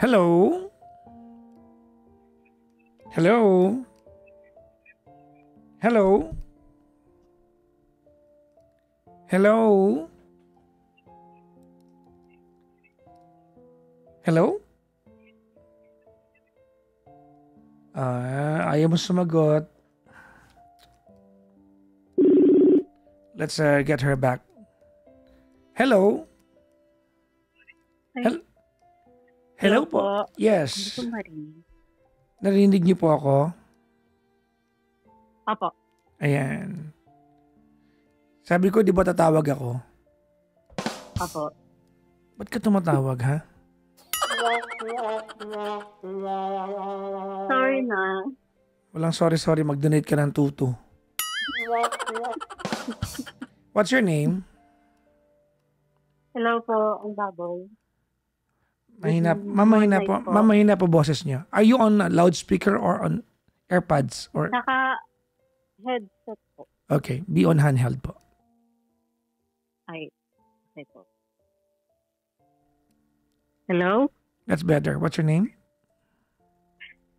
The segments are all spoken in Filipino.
Hello? Hello? Hello? Hello? Hello? Ayaw mo sumagot. Let's get her back. Hello? Ay, Hello hello po. po? Hindi Yes. ko marinig. Narinig niyo po ako? Opo. Ayan. Sabi ko, di ba tatawag ako? Opo. Ba't ka tumatawag, ha? Sorry na. Walang sorry, mag-donate ka ng tutu. What's your name? Hello po, ang baboy. Mamahina po, Morning po. mamahina po boses niya. Are you on loudspeaker or on AirPods? Or Naka-headset po. okay, be on handheld po. Ay, okay po. Hello? That's better. What's your name?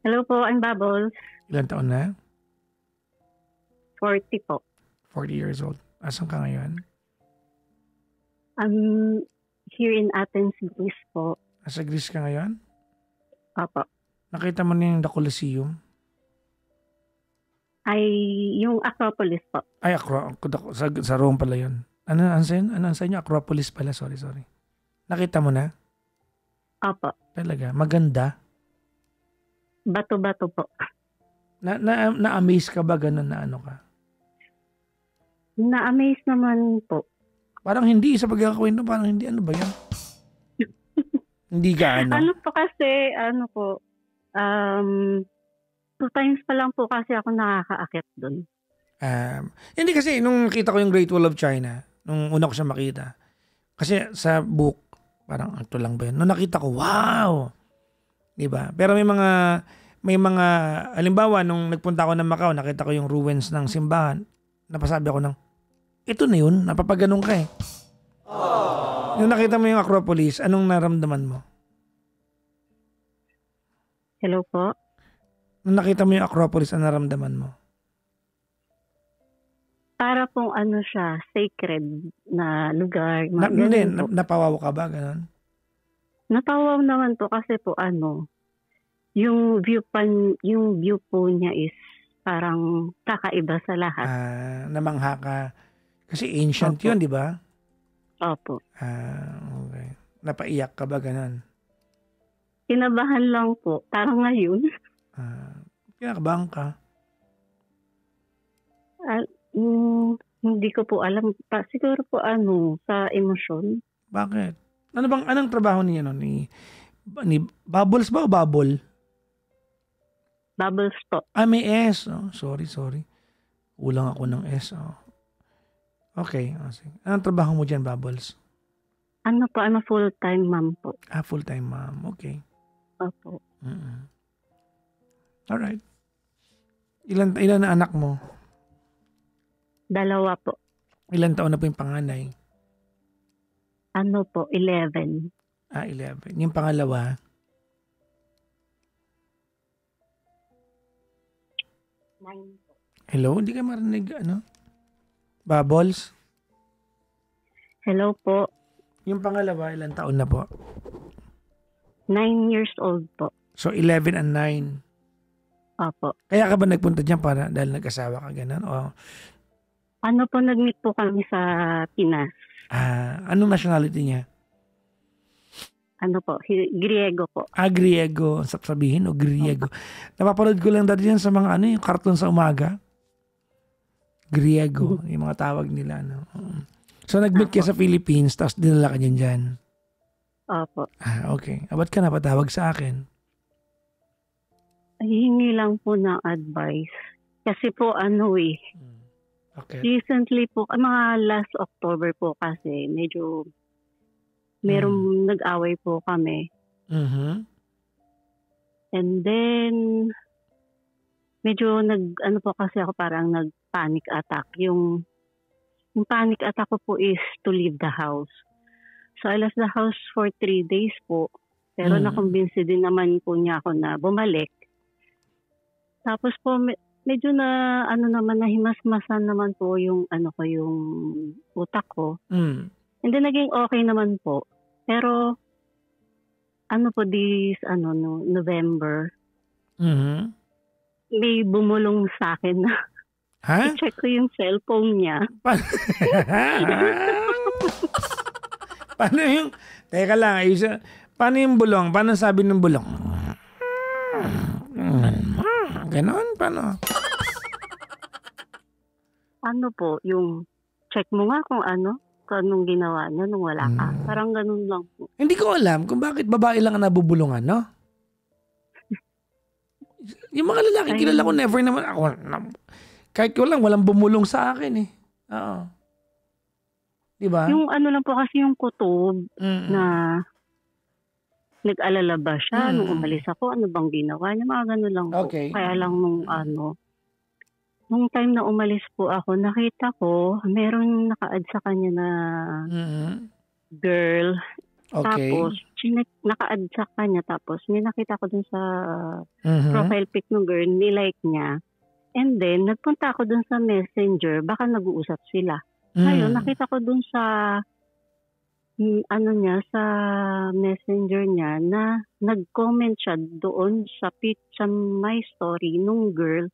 Hello po, ang Bubbles. Ilan taon na? 40 po. 40 years old. Asan ka ngayon? I'm here in Athens, Greece po. Nasa Greece ka ngayon? Opo. Nakita mo na yung The Colosseum? Ay, yung Acropolis po. Ay, sa Rome pala yun. Ano sa inyo? Acropolis pala. Sorry. Nakita mo na? Opo. Talaga? Maganda? Bato-bato po. Na-amaze ka ba ganun na ano ka? Na-amaze naman po. Parang hindi sa pagkakakwento, parang hindi. Ano ba yan? Hindi ka ano? Ano po kasi, two times pa lang po kasi ako nakakaakyat doon. Hindi kasi, nung nakita ko yung Great Wall of China, nung una ko siya makita, kasi sa book, parang ito lang ba yun? Nung nakita ko, wow! Diba? Pero may mga, halimbawa, nung nagpunta ako ng Macau, nakita ko yung ruins ng simbahan, napasabi ako ng, ito na yun, napapaganong ka eh. Nung nakita mo yung Acropolis, anong naramdaman mo? Hello po? Nung nakita mo yung Acropolis, anong naramdaman mo? Para pong ano siya, sacred na lugar. Hindi, Ganun po. napawaw ka ba? Ganon? Napawaw naman po kasi po yung view po niya is parang kakaiba sa lahat. Namangha ka. Kasi ancient Opo. yun, di ba? Opo. Okay. Napaiyak ka ba ganon? Kinabahan lang po. Parang ngayon. Kinakabahan ka? Hindi ko po alam. Siguro po sa emosyon. Bakit? Anong trabaho niya no? Ni Bubbles ba o Bubble? Bubbles po. May S. Oh, sorry. Kulang ako ng S. Oh. Okay. Sige. Anong trabaho mo dyan, Bubbles? Full-time mom po. Full-time mom. Okay. Opo. Alright. Ilan na anak mo? 2 po. Ilan taon na po yung panganay? 11. 11. Yung pangalawa? 9 po. Hello? Hindi ka marinig, Bubbles? Hello po. Yung pangalawa, ilang taon na po? 9 years old po. So, 11 and 9. Opo. Kaya ka ba nagpunta dyan dahil nag-asawa ka gano'n? O, Nag-meet po kami sa Pinas. anong nationality niya? Griego po. Griego. Sabihin o Griego. Napapanood ko lang dati yan sa mga yung cartoon sa umaga. Griego. Yung mga tawag nila. So, nag-meet ka sa Philippines, tapos dinala ka dyan. Opo. Okay. Ba't ka napatawag sa akin? Hingi lang po ng advice. Kasi po Okay. recently po, mga last October po kasi, medyo merong nag-away po kami. And then, medyo po kasi ako parang nag-panic attack. Yung panic attack ko po is to leave the house. So, I left the house for 3 days po. Pero nakumbinsi din naman po niya ako na bumalik. Tapos po, medyo na, nahimasmasan naman po yung, yung utak ko. And then, naging okay naman po. Pero, November, may bumulong sa akin na i-check ko yung cellphone niya. Paano yung, teka lang, paano yung bulong? Paano sabi ng bulong? Ganon? Paano? Ano po, yung check mo nga kung anong ginawa niya nung wala ka. Parang ganun lang po. Hindi ko alam kung bakit babae lang ang nabubulungan, no? Yung mga lalaki, kilala ko never naman. Kahit ko lang, walang bumulong sa akin eh. Oo. Diba? Yung lang po kasi yung kutob na nag-alala ba siya nung umalis ako, ano bang ginawa niya, mga ganun lang po. Okay. Kaya lang nung time na umalis po ako, nakita ko, meron naka-add sa kanya na girl. Okay. Tapos, naka-add sa kanya, tapos may nakita ko dun sa profile pic ng girl, nilike niya. And then, nagpunta ako dun sa messenger, baka nag-uusap sila. Ngayon, nakita ko dun sa sa messenger niya na nag-comment siya doon sa my story nung girl.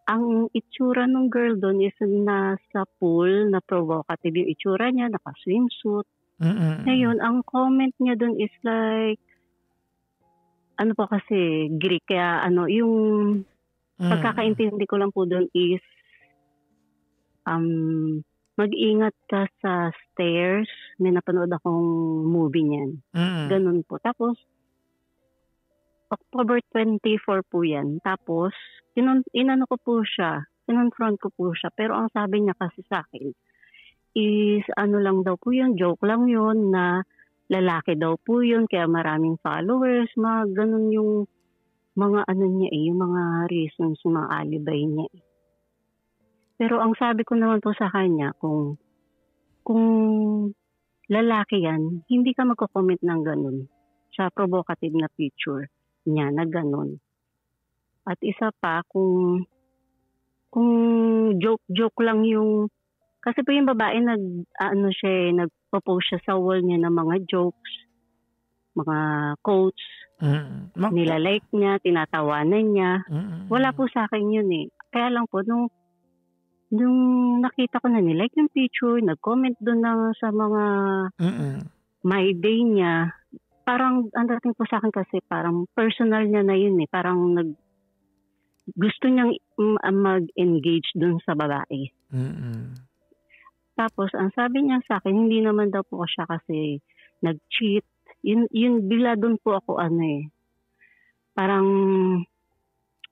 Ang itsura nung girl doon is nasa pool, na provocative yung itsura niya, naka-swimsuit. Ngayon, ang comment niya doon is like, po kasi, Greek, kaya yung pagkakaintindi ko lang po doon is, mag-ingat ka sa stairs. May napanood akong movie niyan. Ganun po. Tapos, October 24 po yan. Tapos, inano ko po siya. Kinonfront ko po siya. Pero ang sabi niya kasi sa akin is lang daw po yun. Joke lang yun na lalaki daw po yun. Kaya maraming followers. Mga ganun yung mga niya yung mga reasons, mga alibay niya Pero ang sabi ko naman po sa kanya, kung lalaki yan, hindi ka magko-comment ng ganun sa provocative na picture niya na ganun. At isa pa, kung joke lang yung, kasi po yung babae nagpo-post siya sa wall niya ng mga jokes, mga quotes, nilalike niya, tinatawanan niya. Wala po sa akin yun eh. Kaya lang po, nung nakita ko na nilike yung picture, nag-comment doon sa mga my day niya, parang ang dating po sa akin kasi parang personal niya na yun eh. Parang gusto niyang mag-engage doon sa babae. Tapos, ang sabi niya sa akin, hindi naman daw po siya kasi nag-cheat. Yun bila doon po ako parang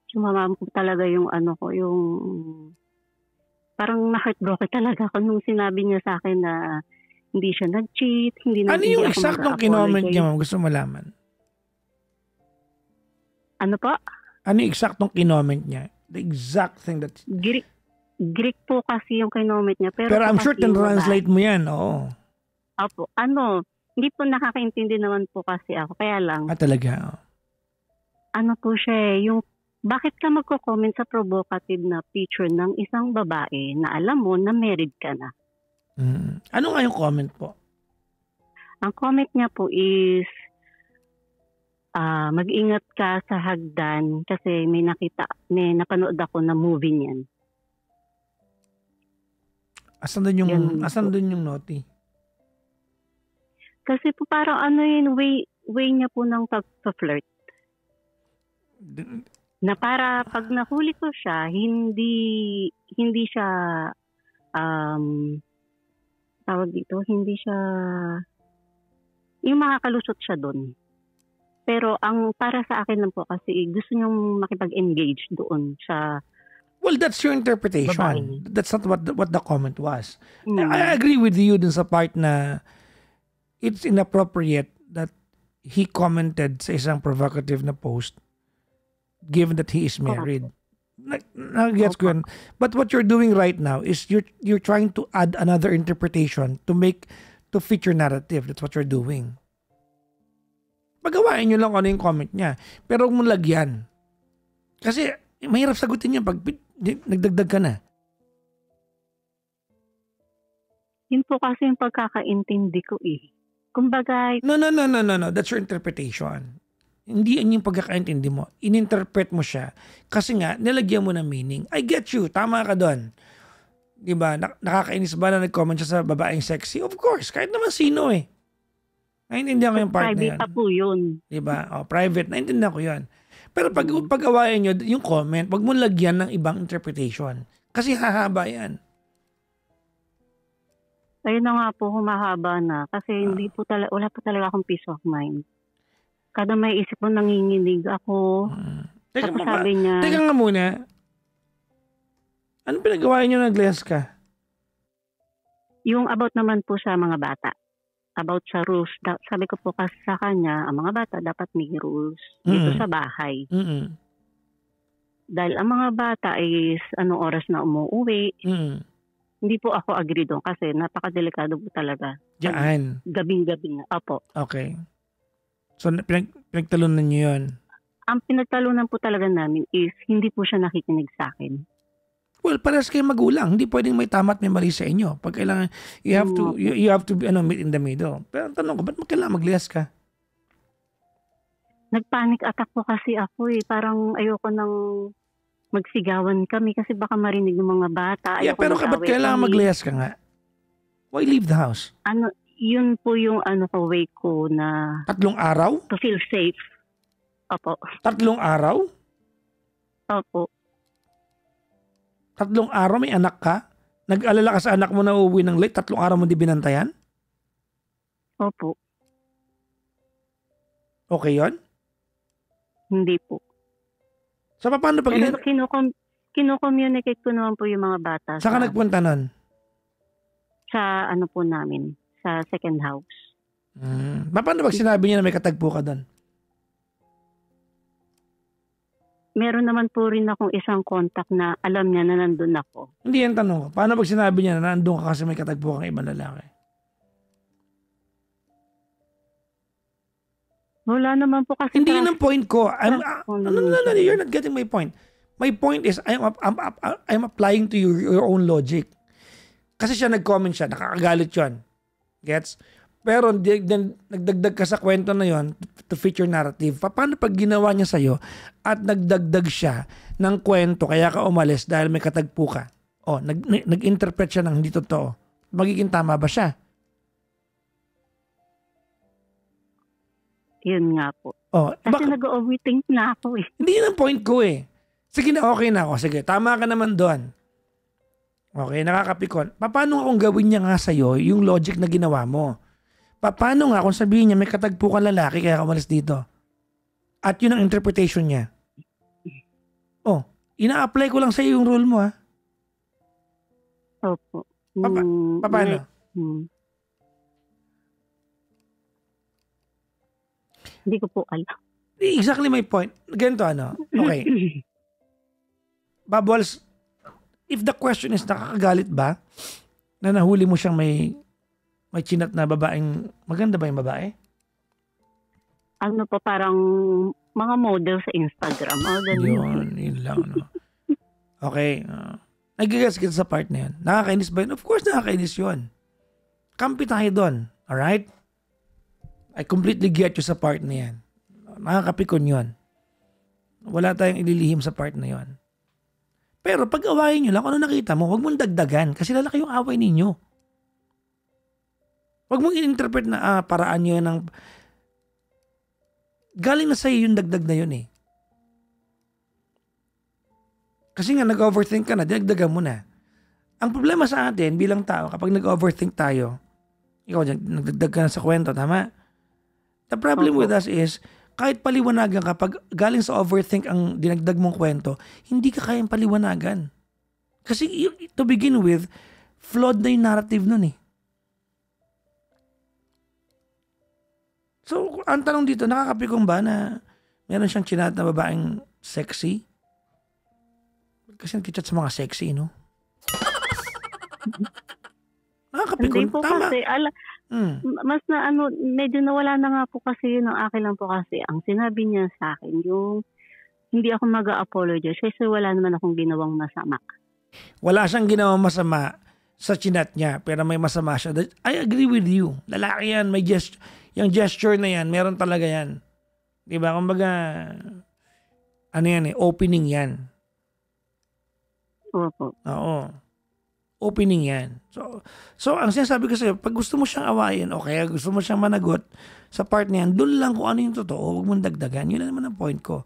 sumama po talaga yung yung parang na-heartbroken talaga ako nung sinabi niya sa akin na hindi siya nag-cheat. Ano yung eksaktong kinoment niya, ma'am? Gusto malaman. Ano po? Ano yung eksaktong kinoment niya? The exact thing that... Greek po kasi yung kinoment niya. Pero I'm sure translate mo yan, oo. Opo. Hindi po nakakaintindi naman po kasi ako. Kaya lang... talaga? Ano po siya yung bakit ka magko-comment sa provocative na picture ng isang babae na alam mo na married ka na? Ano nga yung comment po? Ang comment niya po is, mag-ingat ka sa hagdan kasi may napanood ako na movie niyan. Asan doon yung naughty? Kasi po parang way niya po ng pag-flirt. Na para pag nahuli ko siya, hindi siya tawag dito, hindi siya yung mga kalusot siya doon. Pero ang para sa akin lang po kasi gusto niyang makipag-engage doon sa Well, that's your interpretation. babae. That's not what the comment was. I agree with you dun sa part na it's inappropriate that he commented sa isang provocative na post given that he is married. Gets ko yun. But what you're doing right now is you're trying to add another interpretation to fit your narrative. That's what you're doing. Pagawain nyo lang kung ano yung comment niya. Pero huwag mong lagyan. Kasi mahirap sagutin niya pag nagdagdag ka na. Yun po kasi yung pagkakaintindi ko eh. Kumbaga, No. That's your interpretation. Hindi yan yung pagkakaintindi mo. Ininterpret mo siya. Kasi nga, nilagyan mo ng meaning. I get you. Tama ka doon. Diba? Nakakainis ba na nag-comment siya sa babaeng sexy? Of course. Kahit naman sino eh. Naintindihan ko yung part na private yan. pa po yun. Diba? Private. Naintindihan ko yan. Pero pag-awayan nyo yung comment, wag mo lagyan ng ibang interpretation. Kasi hahaba yan. Ayun na nga po, humahaba na. Kasi hindi po wala po talaga akong peace of mind. Kada may isip mo, nanginginig ako. Tapos sabi niya, Teka nga muna. Anong pinagawa niyo nag-less ka? yung about naman po sa mga bata. About sa rules. Sabi ko po kasi sa kanya, ang mga bata dapat may rules dito sa bahay. Dahil ang mga bata is anong oras na umuwi. Hindi po ako agree doon kasi napakadelikado po talaga. Diyan. Gabing-gabi na. Opo. Okay. So, pinagtalunan niyo yun? Ang pinagtalunan po talaga namin is hindi po siya nakikinig sa akin. Well, parehas kayo magulang. Hindi pwedeng may tama at may mali sa inyo. Pag kailangan, you have to meet in the middle. Pero ang tanong ko, ba't kailangan maglihas ka? Nagpanic attack po kasi ako eh. Parang ayoko nang magsigawan kami kasi baka marinig ng mga bata. Yeah, pero ba't kailangan maglihas ka nga? Why leave the house? Yun po yung way ko na 3 araw? to feel safe. Opo. 3 araw? Opo. 3 araw may anak ka? Nag-alala ka sa anak mo na uuwi ng late? 3 araw mo di binantayan? Opo. Okay yon? Hindi po. So, paano pag... Pero kino-communicate ko naman po yung mga bata. Saan ka nagpunta nun? Sa po namin. Sa second house. Paano pag sinabi niya na may katagpo ka doon? Meron naman po rin akong isang contact na alam niya na nandun ako. Hindi yan tanong ko. Paano pag sinabi niya na nandun ka kasi may katagpo kang ibang lalaki? Wala naman po kasi. Hindi yun ang point ko. No, you're not getting my point. My point is, I'm applying to your own logic. Kasi siya nag-comment siya, nakakagalit yun. Gets? Pero then, nagdagdag ka sa kwento na yon to fit your narrative. Paano pag ginawa niya sa'yo at nagdagdag siya ng kwento kaya ka umalis dahil may katagpo ka? O, nag-interpret siya ng hindi totoo. Magiging tama ba siya? Yun nga po. O, kasi nag-overthink na ako eh. Hindi yun ang point ko eh. Sige na, okay na ako. Sige, tama ka naman doon. Okay, nakakapikon. Paano kung gawin niya nga sa'yo yung logic na ginawa mo? Paano nga kung sabihin niya may katagpo kang lalaki kaya umalis dito? At yun ang interpretation niya. Oh, ina-apply ko lang sa'yo yung rule mo ha. Opo. Paano? Hindi ko po alam. Exactly my point. Ganito Okay. Bubbles, if the question is nakakagalit ba na nahuli mo siyang may chinat na babaeng, maganda ba yung babae? Parang mga model sa Instagram. Yun lang. Okay. Nagigas kita sa part na yun. Nakakainis ba yun? Of course, nakakainis yun. Kampi tayo doon. Alright? I completely get you sa part na yan. Nakakapikon yun. Wala tayong ililihim sa part na yun. Pero pag awayin nyo lang, ano nakita mo, huwag mong dagdagan kasi lalaki yung away ninyo. Huwag mong in-interpret na paraan nyo ng... Galing na sa'yo yung dagdag na yun eh. Kasi nga nag-overthink ka na, dinagdagan mo na. Ang problema sa atin bilang tao, kapag nag-overthink tayo, ikaw nagdagdag ka na sa kwento, tama? The problem with us is, kahit paliwanagan ka, pag galing sa overthink ang dinagdag mong kwento, hindi ka kayang paliwanagan. Kasi to begin with, flawed na yung narrative nun eh. So, ang tanong dito, nakakapikong ba na meron siyang chinat na babaeng sexy? Kasi nagkichat sa mga sexy, no? Hindi Nakakapikon. po Tama. kasi, mas na ano, medyo nawala na nga po kasi yun. Ang akin lang po kasi, ang sinabi niya sa akin, yung hindi ako mag-a-apologize kasi wala naman akong ginawang masama. Wala siyang ginawang masama sa chinat niya, pero may masama siya. I agree with you. Lalaki yan, may yung gesture na yan, meron talaga yan. Diba? Kumbaga, ano yan opening yan. Opo. Oo. Opening yan. So ang sinasabi ko sa'yo, pag gusto mo siyang awayin, o kaya gusto mo siyang managot sa part na yan, doon lang kung ano yung totoo, huwag mong dagdagan. Yun na naman ang point ko.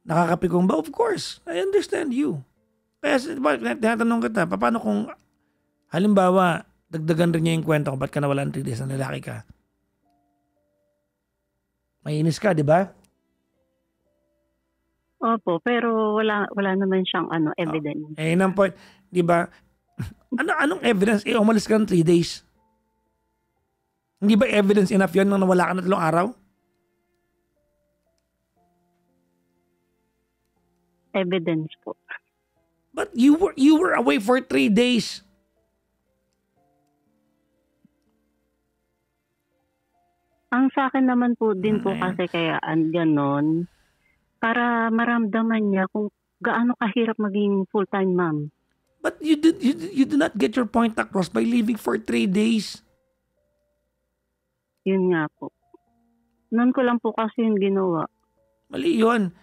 Nakakapikong ba? Of course. I understand you. Kaya, tinatanong kita, paano kung, halimbawa, dagdagan rin niya yung kwento kung ba't ka nawalan 3 days na lalaki ka? Mainis ka, di ba? Opo, pero wala naman siyang evidence. Yun ang point. Di ba? Anong evidence? Umalis ka ng 3 days. Hindi ba evidence enough yun nung nawala ka na 3 araw? Evidence po. But you were away for 3 days. Ang sa akin naman po din po kasi kaya ganon, para maramdaman niya kung gaano kahirap maging full-time mom. But you did not get your point across by leaving for 3 days. Yun nga po. Noon ko lang po kasi yung ginawa. Mali yun.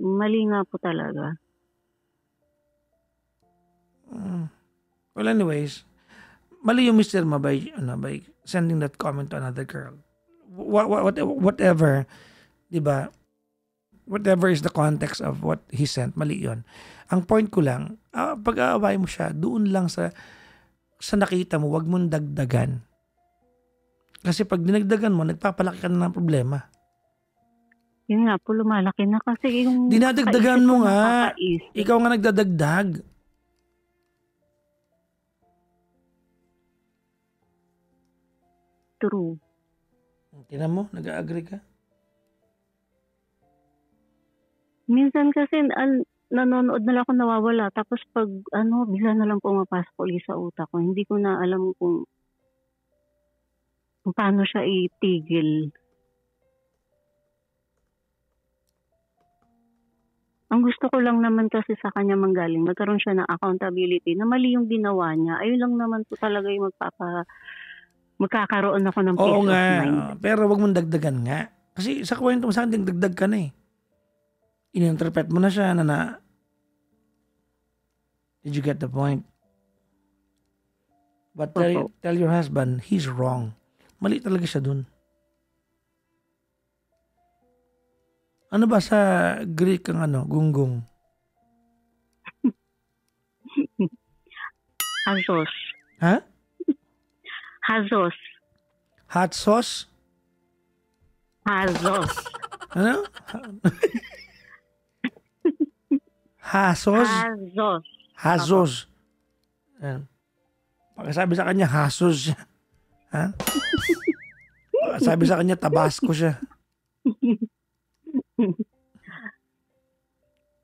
Mali nga po talaga. Well, anyways, mali yung Mr. Ma by sending that comment to another girl. Whatever, di ba? Whatever is the context of what he sent, mali yun. Ang point ko lang, pag-aaway mo siya, doon lang sa nakita mo, wag mong dagdagan. Kasi pag dinagdagan mo, nagpapalaki ka na ng problema. Yun nga po, lumalaki na kasi yung... Dinadagdagan mo nga. Ikaw nga nagdadagdag. True. Tingnan mo, nag-agree ka? Minsan kasi nanonood na lang ako nawawala. Tapos pag bigla na lang pumapasok ulit sa utak ko. Hindi ko na alam kung paano siya itigil. Ang gusto ko lang naman kasi sa kanya manggaling, magkaroon siya ng accountability na mali yung ginawa niya. Ayun lang naman po talaga yung magkakaroon ako ng peace of mind. Pero wag mong dagdagan nga. Kasi sa kwento mo sa akin, dagdag ka na eh. In-interpret mo na siya na did you get the point? But tell your husband, he's wrong. Mali talaga siya dun. Ano ba sa Greek ang gunggong? Hazos. Ha? Hazos. Hot sauce? Hazos. Ano? Hasos? Hazos. Hazos. Pagkasabi sa kanya, hasos siya. Ha? Pagkasabi sa kanya, tabasco siya.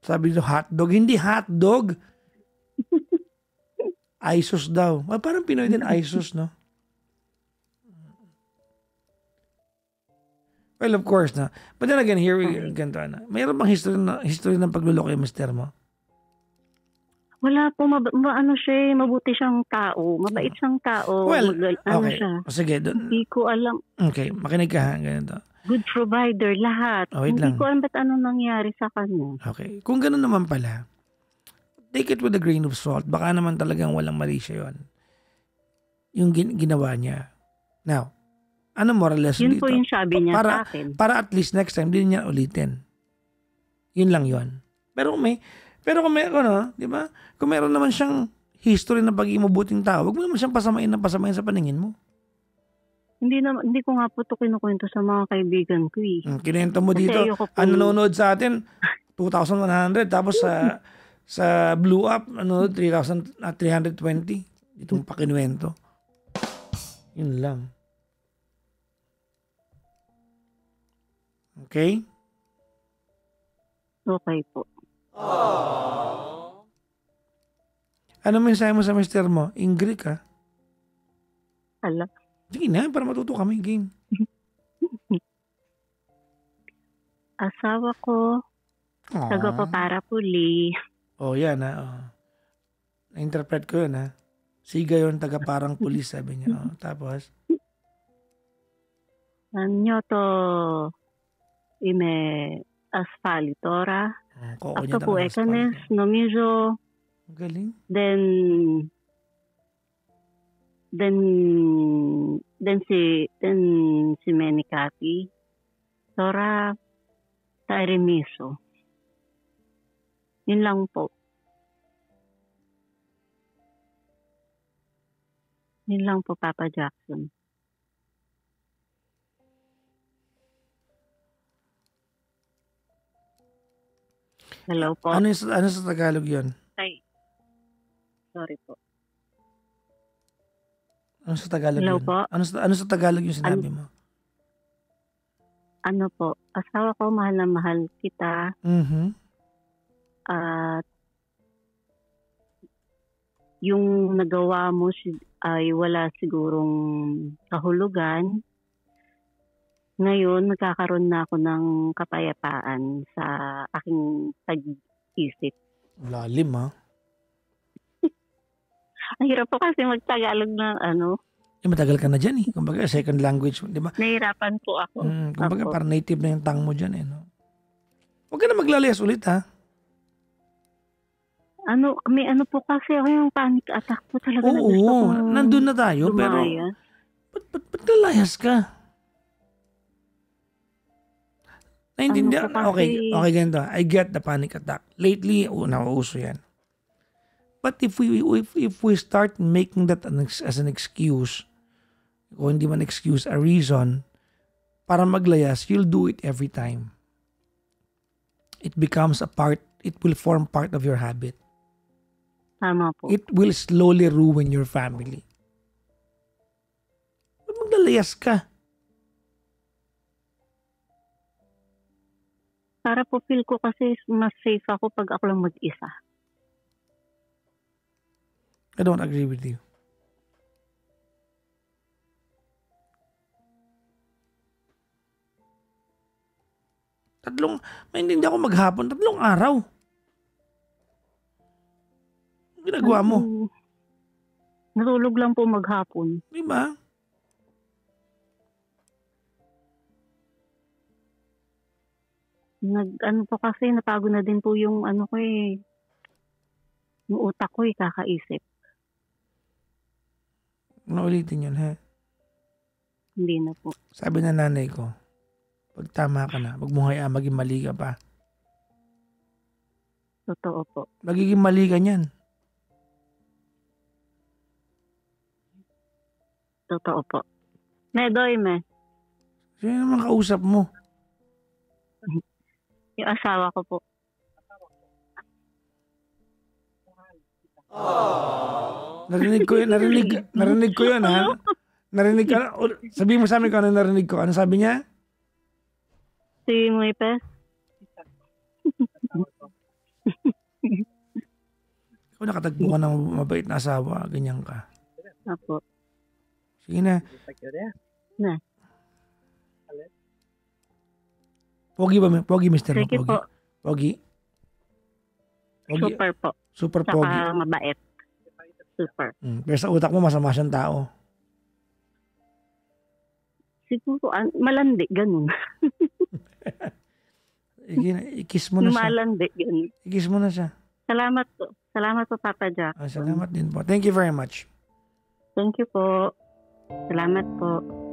Sabi nito, hotdog. Hindi hotdog. Isos daw. Parang Pinoy din, Isos, no? Well, of course, na. But then again, here we ganito na. Mayroon bang history ng pagluloko yung mister mo? Wala po, siya, mabuti siyang tao. Mabait siyang tao. Well, okay. Siya. Sige. Hindi ko alam. Okay, makinig ka ha, ganito. Good provider, lahat. Wait Hindi lang. ko alam ba't ano nangyari sa kanya. Okay. Kung gano'n naman pala, take it with a grain of salt. Baka naman talagang walang mali siya yun. Yung ginawa niya. Now, ano moral lesson Yun dito? po yung sabi niya sa akin. Para at least next time, hindi niya ulitin. Yun lang yun. Pero kung may, di ba? Kung meron naman siyang history na pagiging mabuting tao, wag mo naman siyang pasamain sa paningin mo. Hindi ko nga po ito kinukwento sa mga kaibigan ko eh. Kinento mo dito, ang nanonood sa atin, 2,100, tapos sa Blue Up, 3,320. Itong pakinuwento. Yun lang. Okay? Okay po. Ano mensahe mo sa mister mo? In Greek, ha? Hala. Sige na, para matuto kami. Game. Asawa ko, taga Aww. Paparapuli. Oh, yan ha. Oh. Na-interpret ko yun ha. Siga yun, taga parang pulis, sabi niya. Oh, tapos, Nyoto, ime asfalitora. koko niya Ako po ng ekanes, asphalt. nomizo, Ang galing. then si Menikati. Tora, tairimiso. Yun lang po. Yun lang po, Papa Jackson. Hello po. Ano sa Tagalog yun? Ay. Sorry po. Ano sa Tagalog Hello yun? po. Ano sa Tagalog yung sinabi mo? Ano po, asawa ko, mahal na mahal kita. Mhm. At yung nagawa mo ay wala sigurong kahulugan. Ngayon, magkakaroon na ako ng kapayapaan sa aking pag-isip. Lalim ha. Ang hirap po kasi magtagalog ng Matagal ka na dyan eh. Kumbaga, second language, di ba? nahihirapan po ako. Kumbaga, Opo. parang native na yung tang mo dyan eh. No? Huwag ka na maglalayas ulit ha. May po kasi ako yung panic attack po talaga na gusto Oo, kong nandun na tayo. Pero, lumaya. ba't lalayas ka? Naintindihan? Ano po kasi- Okay, ganito. I get the panic attack. Lately, nauuso yan. But if we start making that as an excuse, o hindi man excuse, a reason, para maglayas, you'll do it every time. It becomes it will form part of your habit. Tama po. It will slowly ruin your family. Ba't maglalayas ka? Para po feel ko kasi mas safe ako pag ako lang mag-isa. I don't agree with you. Hindi ako maghapon, 3 araw. Ang ginagawa mo, Natulog lang po maghapon. di ba? Po kasi napagod na din po yung yung utak ko kakaisip. Naulitin yun, ha? Hindi na po. Sabi na nanay ko, pag tama ka na, maging mali ka pa. Totoo po. Magiging mali ka niyan. Totoo po. Medoy, Sino naman kausap mo? yung asawa ko po. Narinig ko yun, ha? Narinig ka, sabihin mo sa amin kung ano narinig ko. Ano sabi niya? Si Muipes. Ikaw nakatagpo ka ng mabait na asawa, ganyan ka. Apo. Sige na. Na. Pogi ba? Pogi, Mr. Mo? Sige Pogi? po. Pogi? Pogi? Super po. Super Saka pogi. mabait. Super. Pero sa utak mo, masama siyang tao. Siguro, malandi, ganun. I-kiss mo na siya. Malandi, ganun. I-kiss mo na siya. Salamat po. Salamat po, Papa Jack. Salamat din po. Thank you very much. Thank you po. Salamat po.